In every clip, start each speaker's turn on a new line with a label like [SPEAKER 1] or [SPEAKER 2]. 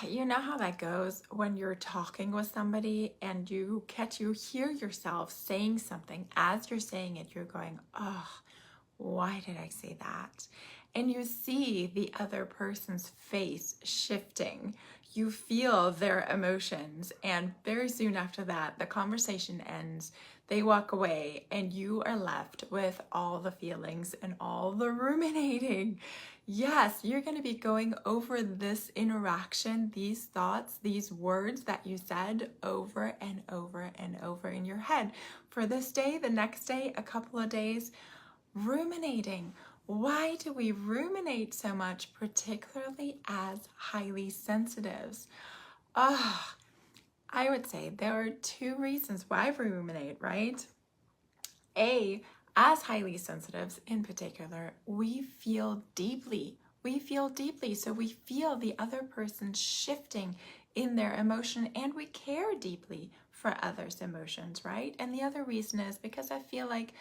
[SPEAKER 1] You know how that goes when you're talking with somebody and you hear yourself saying something. As you're saying it, you're going, oh, why did I say that? And you see the other person's face shifting. You feel their emotions. And very soon after that, the conversation ends. They walk away and you are left with all the feelings and all the ruminating. Yes, you're going to be going over this interaction, these thoughts, these words that you said over and over and over in your head for this day, the next day, a couple of days. Ruminating. Why do we ruminate so much, particularly as highly sensitives? I would say there are two reasons why we ruminate, right? As highly sensitives in particular, we feel deeply. We feel deeply, so we feel the other person shifting in their emotion, and we care deeply for others' emotions, right? And the other reason is because I feel like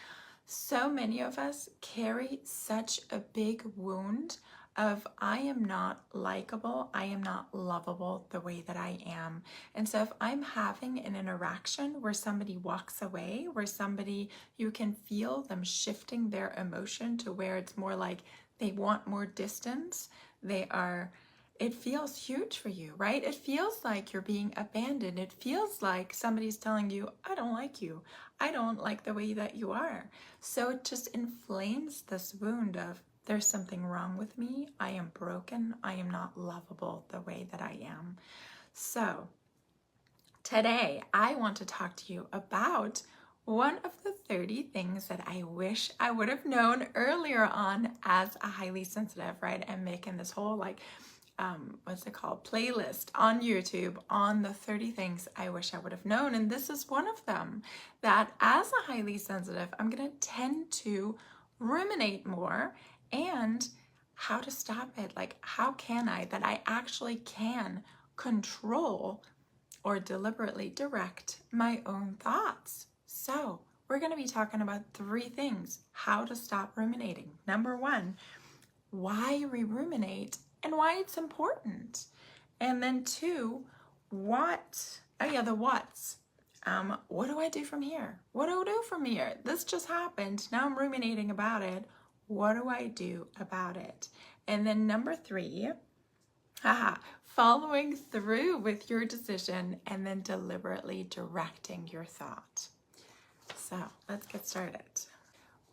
[SPEAKER 1] so many of us carry such a big wound of I am not likable, I am not lovable the way that I am. And so if I'm having an interaction where somebody walks away, where somebody, you can feel them shifting their emotion to where it's more like they want more distance, it feels huge for you, right? It feels like you're being abandoned. It feels like somebody's telling you, I don't like you. I don't like the way that you are. So it just inflames this wound of there's something wrong with me. I am broken. I am not lovable the way that I am. So today I want to talk to you about one of the 30 things that I wish I would have known earlier on as a highly sensitive, right? I'm making this whole playlist on YouTube on the 30 things I wish I would have known. And this is one of them, that as a highly sensitive, I'm going to tend to ruminate more, and how to stop it. Like, how can that I actually can control or deliberately direct my own thoughts. So we're going to be talking about 3 things, how to stop ruminating. Number 1, why we ruminate and why it's important. And then 2, the what's. What do I do from here? What do I do from here? This just happened. Now I'm ruminating about it. What do I do about it? And then number 3, following through with your decision and then deliberately directing your thought. So let's get started.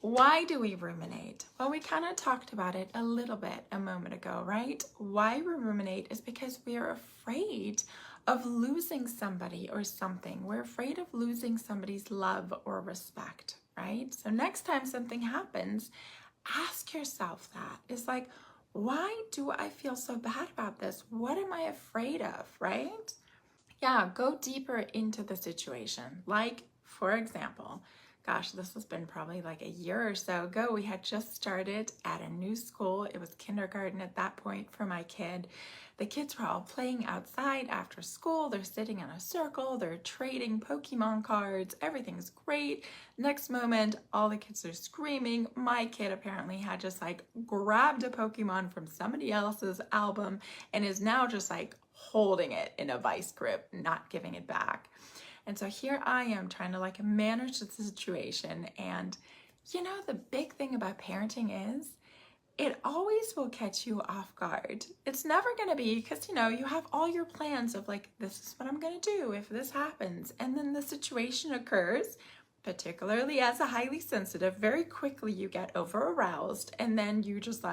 [SPEAKER 1] Why do we ruminate? Well, we kind of talked about it a little bit a moment ago, right? Why we ruminate is because we are afraid of losing somebody or something. We're afraid of losing somebody's love or respect, right? So next time something happens, ask yourself that. It's like, why do I feel so bad about this? What am I afraid of, right? Yeah, go deeper into the situation. Like, for example, gosh, this has been probably like a year or so ago. We had just started at a new school. It was kindergarten at that point for my kid. The kids were all playing outside after school. They're sitting in a circle. They're trading Pokemon cards. Everything's great. Next moment, all the kids are screaming. My kid apparently had just grabbed a Pokemon from somebody else's album and is now just holding it in a vice grip, not giving it back. And so here I am trying to manage the situation. And the big thing about parenting is it always will catch you off guard. It's never going to be because, you have all your plans of this is what I'm going to do if this happens. And then the situation occurs, particularly as a highly sensitive, very quickly you get over aroused. And then you just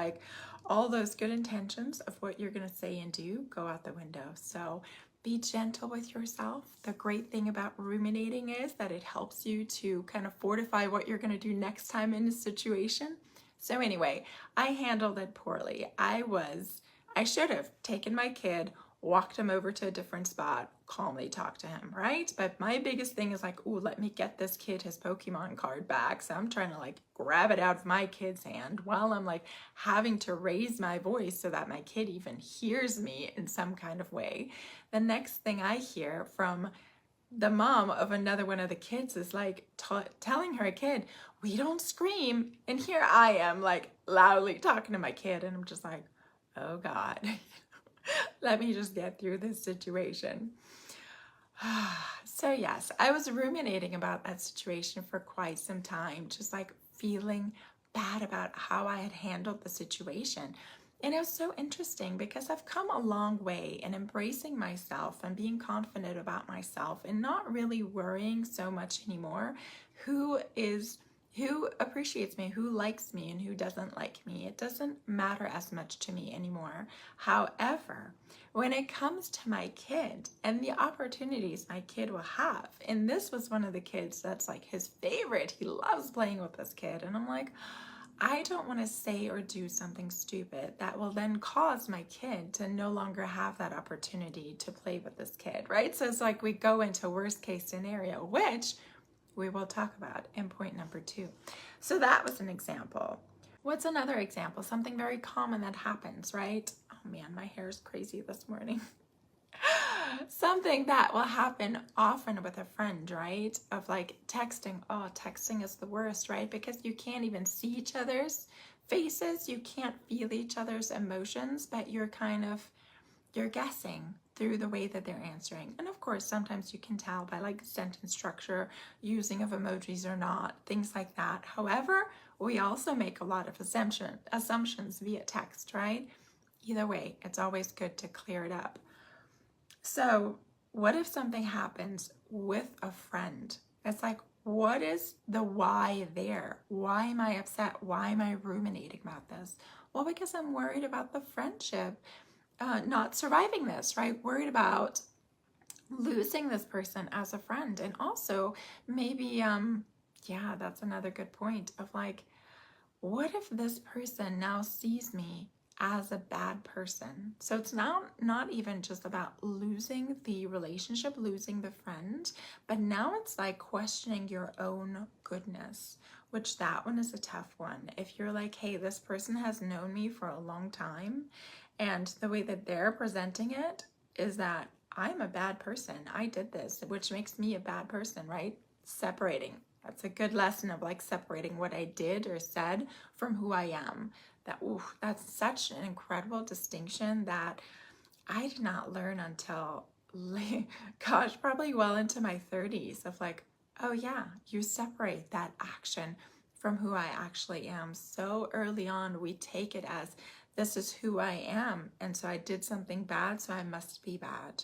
[SPEAKER 1] all those good intentions of what you're going to say and do go out the window. So be gentle with yourself. The great thing about ruminating is that it helps you to kind of fortify what you're going to do next time in a situation. So anyway, I handled it poorly. I should have taken my kid, walked him over to a different spot, calmly talked to him, right? But my biggest thing is ooh, let me get this kid his Pokemon card back. So I'm trying to grab it out of my kid's hand while I'm having to raise my voice so that my kid even hears me in some kind of way. The next thing I hear from the mom of another one of the kids is telling her kid, we don't scream. And here I am loudly talking to my kid, and I'm just oh God. Let me just get through this situation. So yes, I was ruminating about that situation for quite some time, just like feeling bad about how I had handled the situation. And it was so interesting because I've come a long way in embracing myself and being confident about myself and not really worrying so much anymore who appreciates me, who likes me, and who doesn't like me. It doesn't matter as much to me anymore. However, when it comes to my kid and the opportunities my kid will have, and this was one of the kids that's like his favorite, he loves playing with this kid, and I'm like, I don't want to say or do something stupid that will then cause my kid to no longer have that opportunity to play with this kid, right? So it's like we go into worst case scenario, which we will talk about in point number 2. So that was an example. What's another example? Something very common that happens, right? Oh man, my hair is crazy this morning. Something that will happen often with a friend, right? Of like texting. Oh, texting is the worst, right? Because you can't even see each other's faces. You can't feel each other's emotions, but you're guessing through the way that they're answering. And of course, sometimes you can tell by like sentence structure, using of emojis or not, things like that. However, we also make a lot of assumptions via text, right? Either way, it's always good to clear it up. So what if something happens with a friend? It's like, what is the why there? Why am I upset? Why am I ruminating about this? Well, because I'm worried about the friendship not surviving this, right? Worried about losing this person as a friend. And also maybe, yeah, that's another good point of like, what if this person now sees me as a bad person? So it's now not even just about losing the relationship, losing the friend, but now it's like questioning your own goodness, which that one is a tough one. If you're like, hey, this person has known me for a long time, and the way that they're presenting it is that I'm a bad person. I did this, which makes me a bad person, right? Separating. That's a good lesson of like separating what I did or said from who I am. That's such an incredible distinction that I did not learn until, gosh, probably well into my 30s of like, oh yeah, you separate that action from who I actually am. So early on, we take it as this is who I am. And so I did something bad, so I must be bad,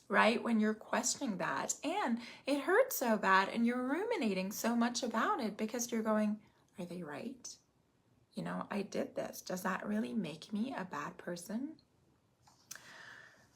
[SPEAKER 1] right? When you're questioning that and it hurts so bad and you're ruminating so much about it because you're going, are they right? You know, I did this. Does that really make me a bad person?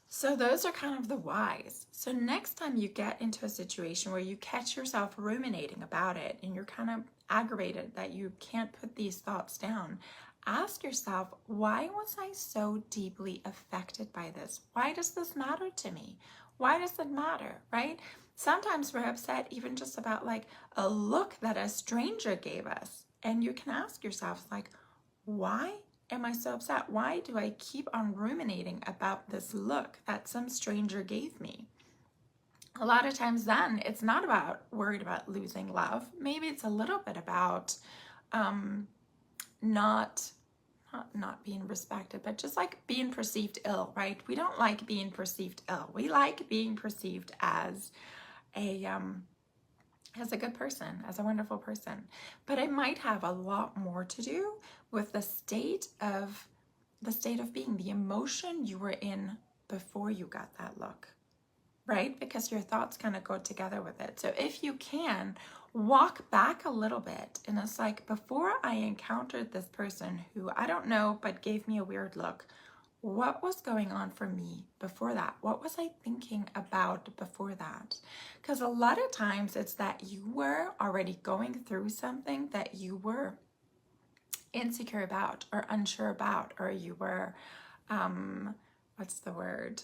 [SPEAKER 1] So those are kind of the whys. So next time you get into a situation where you catch yourself ruminating about it and you're kind of aggravated that you can't put these thoughts down, ask yourself, why was I so deeply affected by this? Why does this matter to me? Why does it matter, right? Sometimes we're upset even just about like a look that a stranger gave us. And you can ask yourself like, why am I so upset? Why do I keep on ruminating about this look that some stranger gave me? A lot of times then it's not about worried about losing love. Maybe it's a little bit about not being respected, but just like being perceived ill, right? We don't like being perceived ill. We like being perceived as a good person, as a wonderful person. But it might have a lot more to do with the state of being, the emotion you were in before you got that look, right? Because your thoughts kind of go together with it. So if you can, walk back a little bit. And it's like, before I encountered this person who I don't know, but gave me a weird look, what was going on for me before that? What was I thinking about before that? Because a lot of times it's that you were already going through something that you were insecure about or unsure about, or you were, what's the word?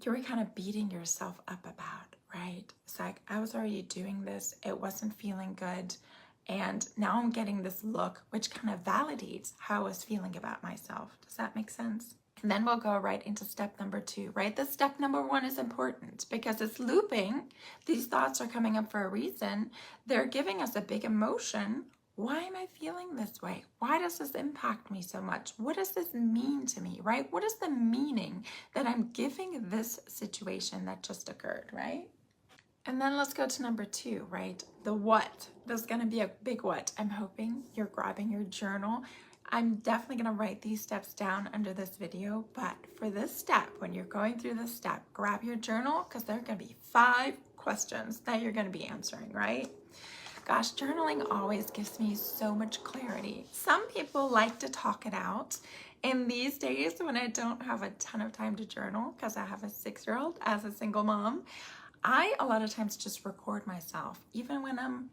[SPEAKER 1] You were kind of beating yourself up about, right? It's like, I was already doing this. It wasn't feeling good. And now I'm getting this look, which kind of validates how I was feeling about myself. Does that make sense? And then we'll go right into step number 2, right? The step number 1 is important because it's looping. These thoughts are coming up for a reason. They're giving us a big emotion. why am I feeling this way? Why does this impact me so much? What does this mean to me, right? What is the meaning that I'm giving this situation that just occurred, right? And then let's go to number 2, right? The what. There's going to be a big what. I'm hoping you're grabbing your journal. I'm definitely going to write these steps down under this video, but for this step, when you're going through this step, grab your journal because there are going to be 5 questions that you're going to be answering, right? Gosh, journaling always gives me so much clarity. Some people like to talk it out. And these days, when I don't have a ton of time to journal because I have a 6-year-old as a single mom, I a lot of times just record myself, even when I'm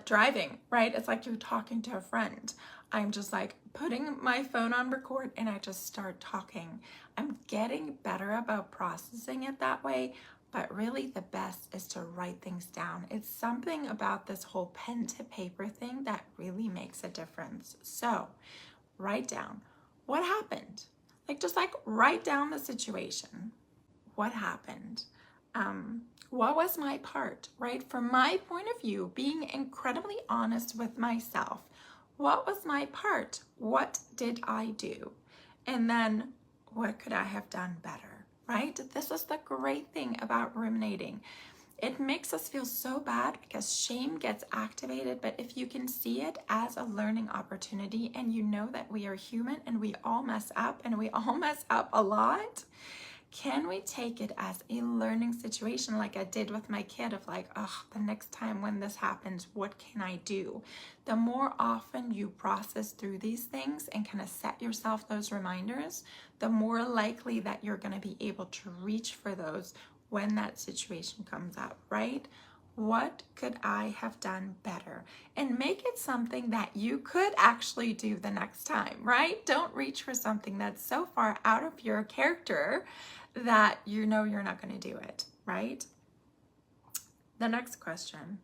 [SPEAKER 1] driving, right? It's like you're talking to a friend. I'm just like putting my phone on record and I just start talking. I'm getting better about processing it that way, but really the best is to write things down. It's something about this whole pen to paper thing that really makes a difference. So write down what happened. Just write down the situation. What happened? What was my part, right? From my point of view, being incredibly honest with myself. What was my part? What did I do? And then what could I have done better, right? This is the great thing about ruminating. It makes us feel so bad because shame gets activated, but if you can see it as a learning opportunity and you know that we are human and we all mess up and we all mess up a lot, can we take it as a learning situation like I did with my kid of the next time when this happens, what can I do? The more often you process through these things and kind of set yourself those reminders, the more likely that you're going to be able to reach for those when that situation comes up, right? What could I have done better? And make it something that you could actually do the next time, right? Don't reach for something that's so far out of your character that you know you're not going to do it, right? The next question,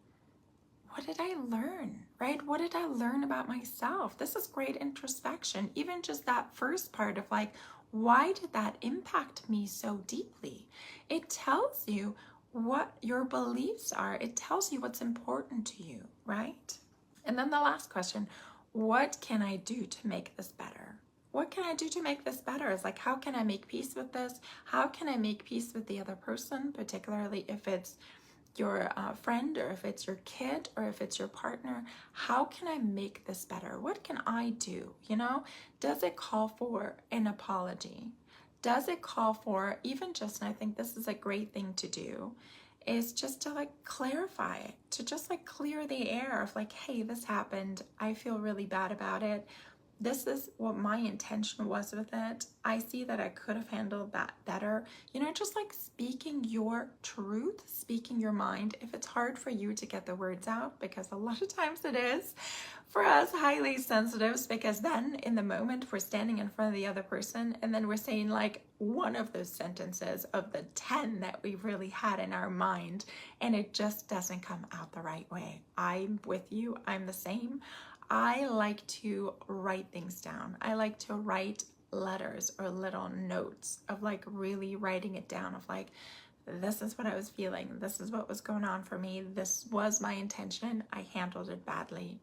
[SPEAKER 1] what did I learn, right? What did I learn about myself? This is great introspection. Even just that first part of why did that impact me so deeply? It tells you what your beliefs are. It tells you what's important to you, right? And then the last question, what can I do to make this better? What can I do to make this better? It's how can I make peace with this? How can I make peace with the other person, particularly if it's your friend or if it's your kid or if it's your partner? How can I make this better? What can I do? Does it call for an apology? Does it call for even just, and I think this is a great thing to do, is just to clarify it, to just clear the air of hey, this happened. I feel really bad about it. This is what my intention was with it. I see that I could have handled that better. Just speaking your truth, speaking your mind. If it's hard for you to get the words out, because a lot of times it is for us highly sensitives, because then in the moment we're standing in front of the other person and then we're saying one of those sentences of the 10 that we really had in our mind, and it just doesn't come out the right way. I'm with you. I'm the same. I like to write things down. I like to write letters or little notes of really writing it down of this is what I was feeling. This is what was going on for me. This was my intention. I handled it badly,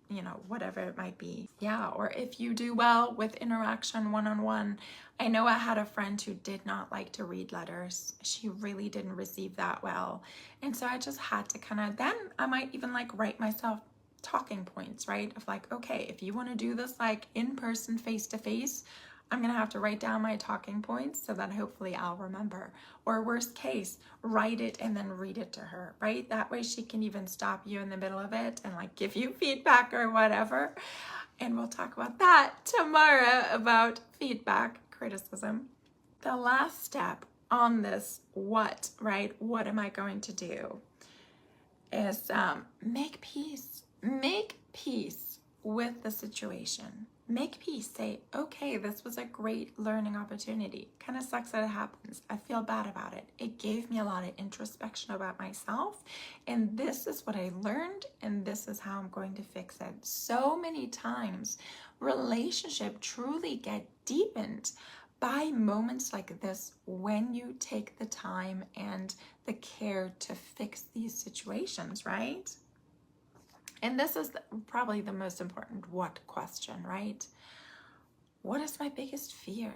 [SPEAKER 1] whatever it might be. Yeah, or if you do well with interaction one-on-one. I know I had a friend who did not like to read letters. She really didn't receive that well. And so I just had to then I might even write myself talking points, right? Of okay, if you want to do this in person, face to face, I'm gonna have to write down my talking points so that hopefully I'll remember. Or worst case, write it and then read it to her, right? That way she can even stop you in the middle of it and give you feedback or whatever. And we'll talk about that tomorrow, about feedback, criticism. The last step on this what, right? What am I going to do? Is make peace. Make peace with the situation. Make peace. Say, okay, this was a great learning opportunity. Kind of sucks that it happens. I feel bad about it. It gave me a lot of introspection about myself. And this is what I learned. And this is how I'm going to fix it. So many times, relationship truly get deepened by moments like this when you take the time and the care to fix these situations, right? And this is probably the most important what question, right? What is my biggest fear?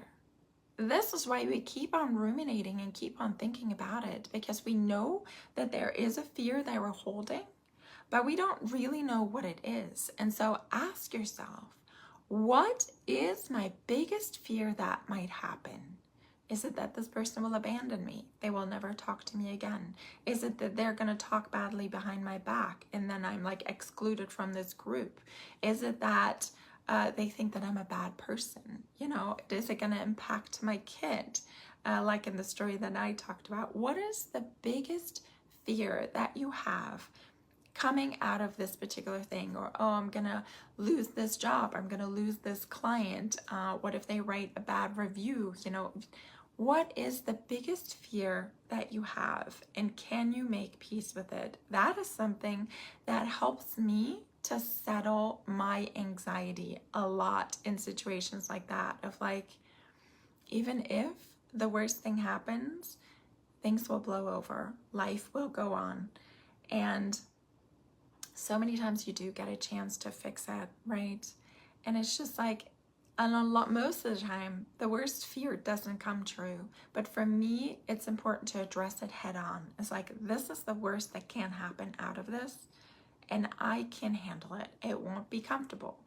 [SPEAKER 1] This is why we keep on ruminating and keep on thinking about it, because we know that there is a fear that we're holding, but we don't really know what it is. And so ask yourself, what is my biggest fear that might happen? Is it that this person will abandon me? They will never talk to me again? Is it that they're going to talk badly behind my back and then I'm like excluded from this group? Is it that they think that I'm a bad person? You know, is it going to impact my kid? Like in the story that I talked about, what is the biggest fear that you have coming out of this particular thing? Or, oh, I'm gonna lose this job, I'm gonna lose this client, what if they write a bad review? You know, what is the biggest fear that you have, and can you make peace with it? That is something that helps me to settle my anxiety a lot in situations like that, of like, even if the worst thing happens, things will blow over, life will go on. And so many times you do get a chance to fix it, right? And it's just like, and most of the time, the worst fear doesn't come true. But for me, it's important to address it head on. It's like, this is the worst that can happen out of this, and I can handle it. It won't be comfortable,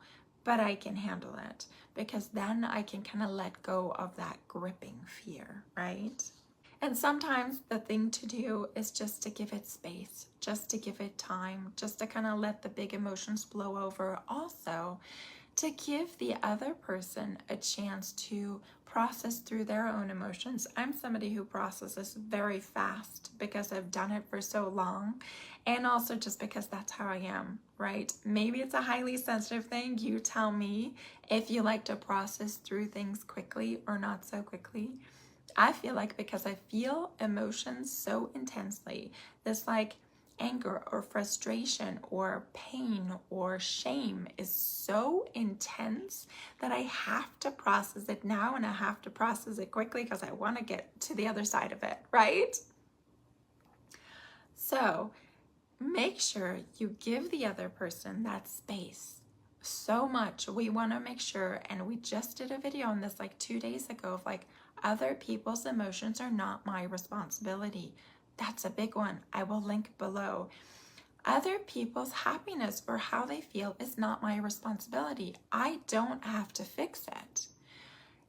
[SPEAKER 1] but I can handle it, because then I can kind of let go of that gripping fear, right? And sometimes the thing to do is just to give it space, just to give it time, just to kind of let the big emotions blow over. Also, to give the other person a chance to process through their own emotions. I'm somebody who processes very fast because I've done it for so long, and also just because that's how I am, right? Maybe it's a highly sensitive thing. You tell me if you like to process through things quickly or not so quickly. I feel like because I feel emotions so intensely, this like anger or frustration or pain or shame is so intense that I have to process it now, and I have to process it quickly because I want to get to the other side of it, right? So make sure you give the other person that space. So much. We want to make sure, and we just did a video on this like 2 days ago, of like, other people's emotions are not my responsibility. That's a big one. I will link below. Other people's happiness or how they feel is not my responsibility. I don't have to fix it.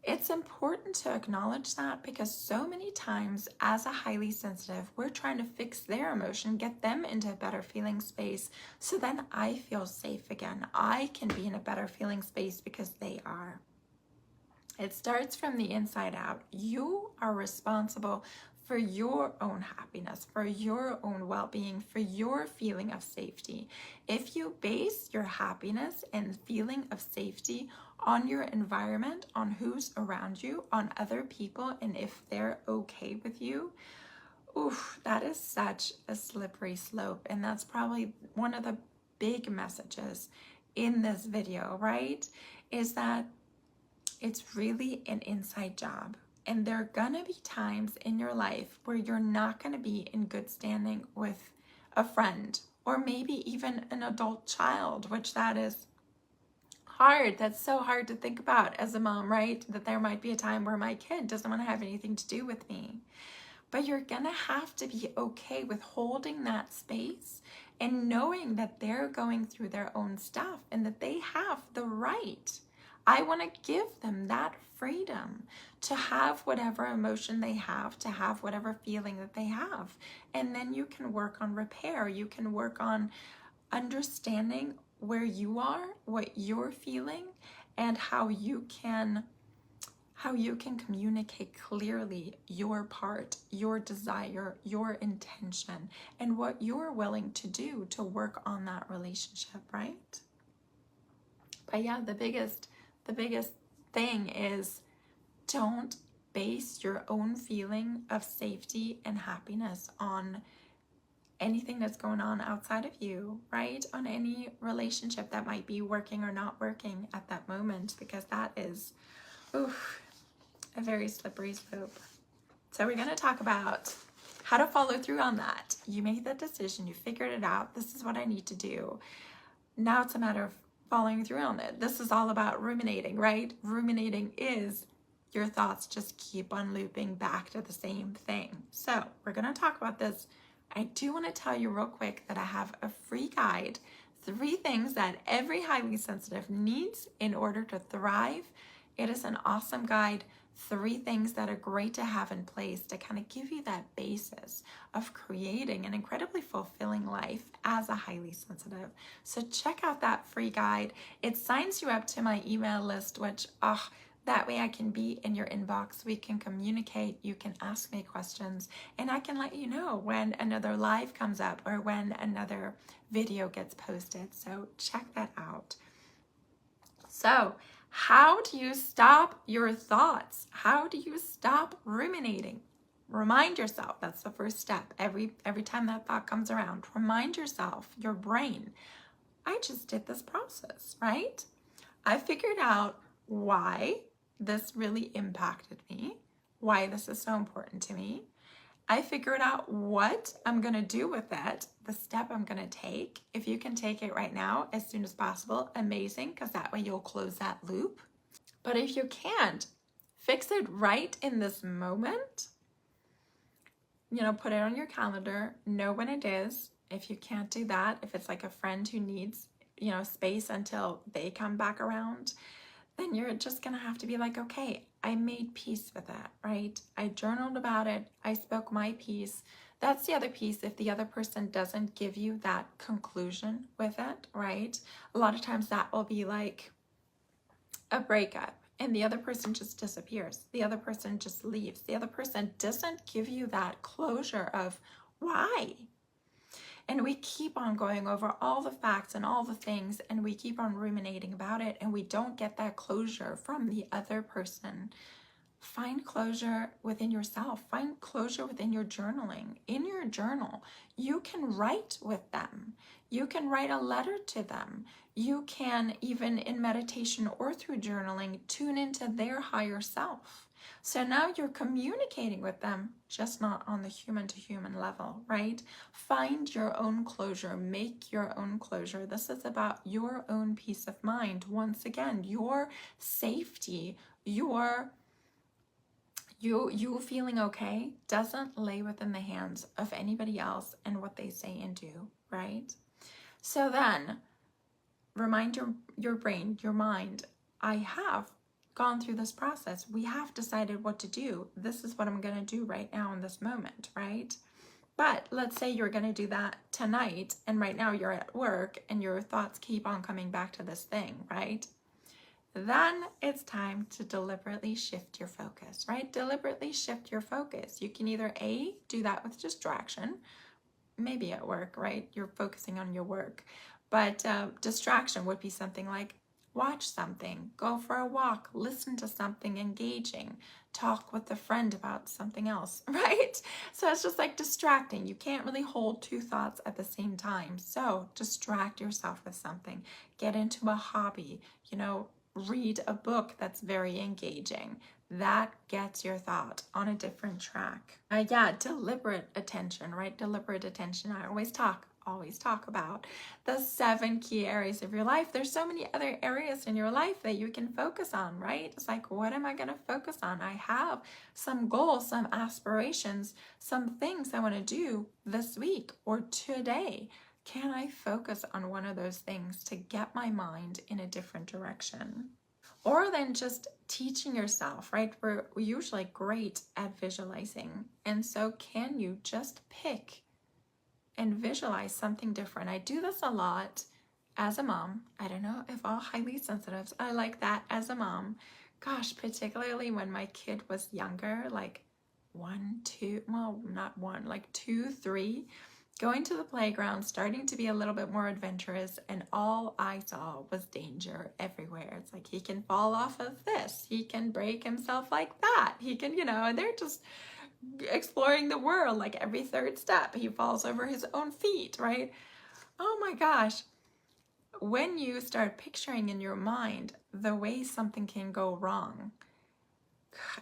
[SPEAKER 1] It's important to acknowledge that, because so many times as a highly sensitive, we're trying to fix their emotion, get them into a better feeling space, so then I feel safe again. I can be in a better feeling space because they are. It starts from the inside out. You are responsible for your own happiness, for your own well-being, for your feeling of safety. If you base your happiness and feeling of safety on your environment, on who's around you, on other people, and if they're okay with you, oof, that is such a slippery slope. And that's probably one of the big messages in this video, right? Is that it's really an inside job. And there are gonna be times in your life where you're not gonna be in good standing with a friend, or maybe even an adult child, which that is hard. That's so hard to think about as a mom, right? That there might be a time where my kid doesn't want to have anything to do with me. But you're gonna have to be okay with holding that space and knowing that they're going through their own stuff and that they have the right. I want to give them that freedom to have whatever emotion they have, to have whatever feeling that they have. And then you can work on repair. You can work on understanding where you are, what you're feeling, and how you can communicate clearly your part, your desire, your intention, and what you're willing to do to work on that relationship, right? But yeah, the biggest thing is, don't base your own feeling of safety and happiness on anything that's going on outside of you, right? On any relationship that might be working or not working at that moment, because that is, a very slippery slope. So we're going to talk about how to follow through on that. You made the decision, you figured it out, this is what I need to do. Now it's a matter of following through on it. This is all about ruminating, right? Ruminating is your thoughts just keep on looping back to the same thing. So we're going to talk about this. I do want to tell you real quick that I have a free guide, 3 things that every highly sensitive needs in order to thrive. It is an awesome guide. 3 things that are great to have in place to kind of give you that basis of creating an incredibly fulfilling life as a highly sensitive. So check out that free guide. It signs you up to my email list, which, that way I can be in your inbox. We can communicate. You can ask me questions, and I can let you know when another live comes up or when another video gets posted. So check that out. So, how do you stop your thoughts? How do you stop ruminating? Remind yourself. That's the first step. Every time that thought comes around, remind yourself, your brain, I just did this process, right? I figured out why this really impacted me, why this is so important to me. I figured out what I'm going to do with it, the step I'm going to take. If you can take it right now as soon as possible, amazing, because that way you'll close that loop. But if you can't, fix it right in this moment. Put it on your calendar, know when it is. If you can't do that, if it's like a friend who needs, space until they come back around, then you're just going to have to be like, okay, I made peace with that, right? I journaled about it. I spoke my piece. That's the other piece. If the other person doesn't give you that conclusion with it, right? A lot of times that will be like a breakup and the other person just disappears. The other person just leaves. The other person doesn't give you that closure of why. And we keep on going over all the facts and all the things, and we keep on ruminating about it, and we don't get that closure from the other person. Find closure within yourself. Find closure within your journaling. In your journal, you can write with them. You can write a letter to them. You can, even in meditation or through journaling, tune into their higher self. So now you're communicating with them, just not on the human-to-human level, right? Find your own closure. Make your own closure. This is about your own peace of mind. Once again, your safety, you feeling okay doesn't lay within the hands of anybody else and what they say and do, right? So then, remind your brain, your mind, I have gone through this process. We have decided what to do. This is what I'm going to do right now in this moment, right? But let's say you're going to do that tonight, and right now you're at work and your thoughts keep on coming back to this thing, right? Then it's time to deliberately shift your focus, right? Deliberately shift your focus. You can either A, do that with distraction, maybe at work, right? You're focusing on your work. But distraction would be something like watch something, go for a walk, listen to something engaging, talk with a friend about something else, right? So it's just like distracting. You can't really hold 2 thoughts at the same time. So distract yourself with something. Get into a hobby, read a book that's very engaging. That gets your thought on a different track. Deliberate attention, right? Deliberate attention. I always talk about the 7 key areas of your life. There's so many other areas in your life that you can focus on, right? It's like, what am I going to focus on? I have some goals, some aspirations, some things I want to do this week or today. Can I focus on one of those things to get my mind in a different direction? Or then just teaching yourself, right? We're usually great at visualizing. And so can you just pick and visualize something different? I do this a lot as a mom. I don't know if all highly sensitives are like that as a mom. Gosh, particularly when my kid was younger, like 2, 3, going to the playground, starting to be a little bit more adventurous, and all I saw was danger everywhere. It's like, he can fall off of this, he can break himself like that, he can, and they're just exploring the world. Like every 3rd step, he falls over his own feet, right? Oh my gosh. When you start picturing in your mind the way something can go wrong,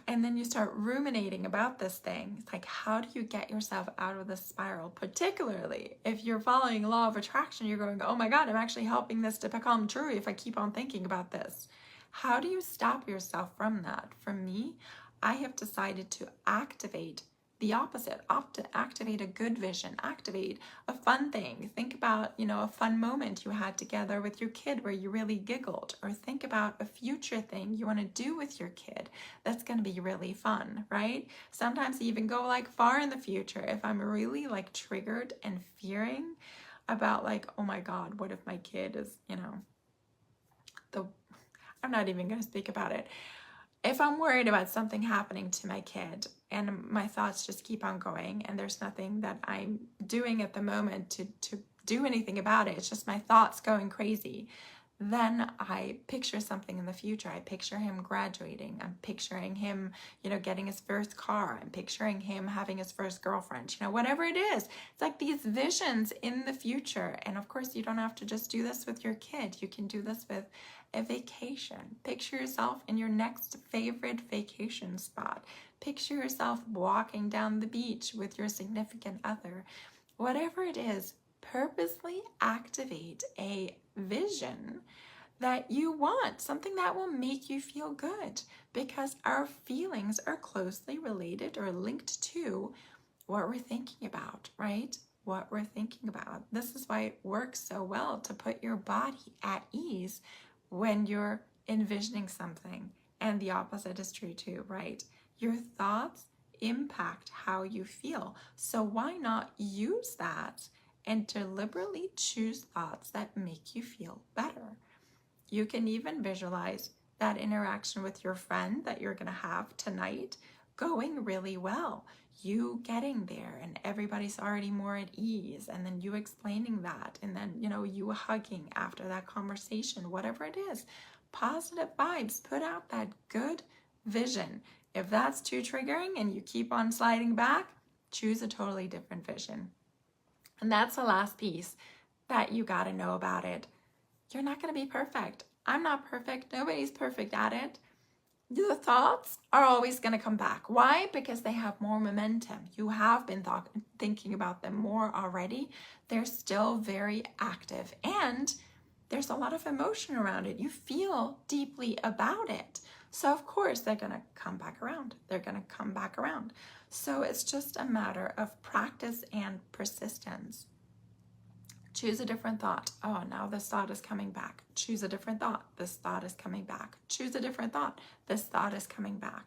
[SPEAKER 1] And then you start ruminating about this thing. It's like, how do you get yourself out of this spiral? Particularly if you're following law of attraction, you're going, oh my God, I'm actually helping this to become true if I keep on thinking about this. How do you stop yourself from that? For me, I have decided to activate the opposite. Activate a good vision, activate a fun thing. Think about, a fun moment you had together with your kid where you really giggled, or think about a future thing you want to do with your kid that's going to be really fun, right? Sometimes even go like far in the future. If I'm really like triggered and fearing about like, oh my God, what if my kid is, I'm not even going to speak about it. If I'm worried about something happening to my kid and my thoughts just keep on going and there's nothing that I'm doing at the moment to do anything about it, it's just my thoughts going crazy, then I picture something in the future. I picture him graduating. I'm picturing him, getting his first car. I'm picturing him having his first girlfriend, whatever it is. It's like these visions in the future. And of course, you don't have to just do this with your kid. You can do this with a vacation. Picture yourself in your next favorite vacation spot. Picture yourself walking down the beach with your significant other. Whatever it is, purposely activate a vision that you want, something that will make you feel good, because our feelings are closely related or linked to what we're thinking about, right? What we're thinking about. This is why it works so well to put your body at ease when you're envisioning something. And the opposite is true too, right? Your thoughts impact how you feel. So why not use that and deliberately choose thoughts that make you feel better? You can even visualize that interaction with your friend that you're going to have tonight going really well. You getting there and everybody's already more at ease, and then you explaining that, and then, you hugging after that conversation, whatever it is. Positive vibes, put out that good vision. If that's too triggering and you keep on sliding back, choose a totally different vision. And that's the last piece that you got to know about it. You're not going to be perfect. I'm not perfect. Nobody's perfect at it. The thoughts are always going to come back. Why? Because they have more momentum. You have been thinking about them more already. They're still very active, and there's a lot of emotion around it. You feel deeply about it. So of course they're going to come back around. They're going to come back around. So it's just a matter of practice and persistence. Choose a different thought. Oh, now this thought is coming back. Choose a different thought. This thought is coming back. Choose a different thought. This thought is coming back.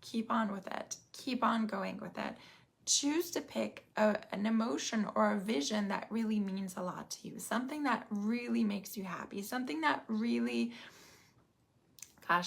[SPEAKER 1] Keep on with it. Keep on going with it. Choose to pick an emotion or a vision that really means a lot to you. Something that really makes you happy. Something that really,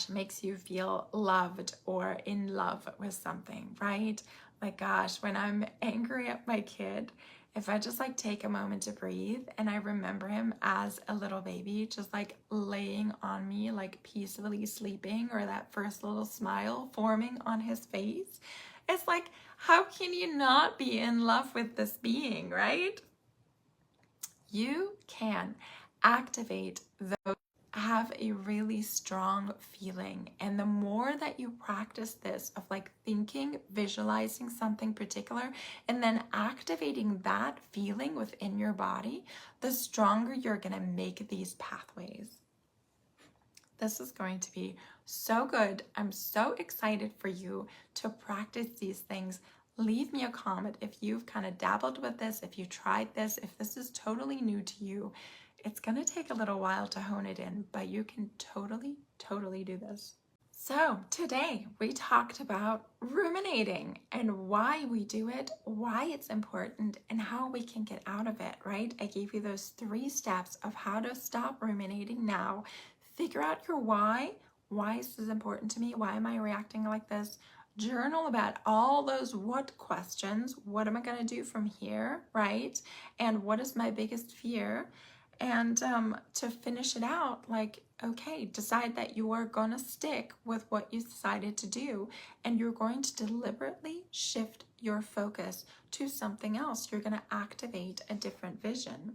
[SPEAKER 1] makes you feel loved or in love with something, right? Like, when I'm angry at my kid, if I just take a moment to breathe and I remember him as a little baby, just laying on me, peacefully sleeping, or that first little smile forming on his face, it's like, how can you not be in love with this being, right? You can activate those, have a really strong feeling. And the more that you practice this of thinking, visualizing something particular, and then activating that feeling within your body, the stronger you're going to make these pathways. This is going to be so good. I'm so excited for you to practice these things. Leave me a comment if you've kind of dabbled with this, if you tried this, if this is totally new to you. It's going to take a little while to hone it in, but you can totally do this. So today we talked about ruminating and why we do it, why it's important, and how we can get out of it, right? I gave you those 3 steps of how to stop ruminating now. Figure out your why. Why is this important to me? Why am I reacting like this? Journal about all those what questions. What am I going to do from here, right? And what is my biggest fear? And to finish it out, okay, decide that you are going to stick with what you decided to do, and you're going to deliberately shift your focus to something else. You're going to activate a different vision.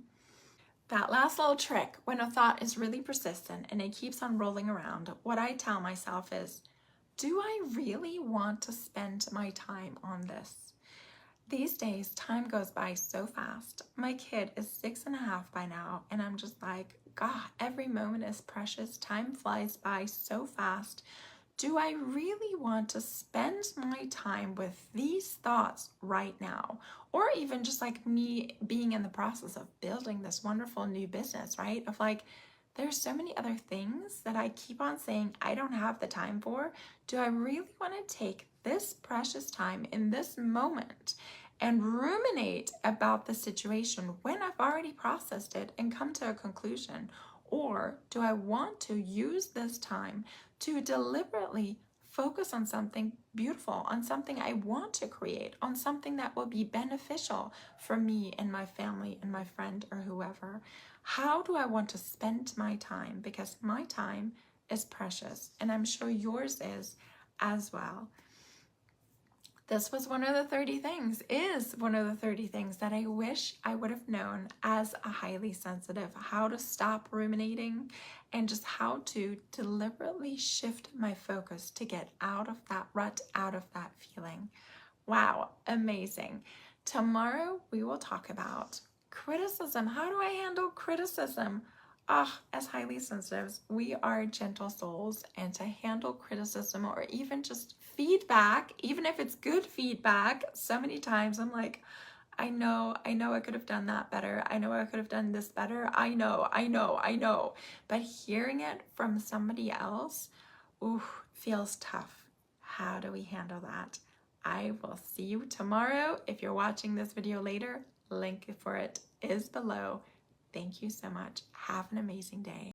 [SPEAKER 1] That last little trick, when a thought is really persistent and it keeps on rolling around, what I tell myself is, do I really want to spend my time on this? These days, time goes by so fast. My kid is 6.5 by now, and I'm just like, God, every moment is precious. Time flies by so fast. Do I really want to spend my time with these thoughts right now? Or even just like me being in the process of building this wonderful new business, right? Of like, there's so many other things that I keep on saying I don't have the time for. Do I really want to take this precious time in this moment and ruminate about the situation when I've already processed it and come to a conclusion? Or do I want to use this time to deliberately focus on something beautiful, on something I want to create, on something that will be beneficial for me and my family and my friend or whoever? How do I want to spend my time? Because my time is precious, and I'm sure yours is as well. This was one of the 30 things, is one of the 30 things that I wish I would have known as a highly sensitive, how to stop ruminating and just how to deliberately shift my focus to get out of that rut, out of that feeling. Wow, amazing. Tomorrow we will talk about criticism. How do I handle criticism? As highly sensitives, we are gentle souls, and to handle criticism or even just feedback, even if it's good feedback, so many times I'm like, I know I could have done that better. I know I could have done this better. I know. But hearing it from somebody else, feels tough. How do we handle that? I will see you tomorrow. If you're watching this video later, link for it is below. Thank you so much. Have an amazing day.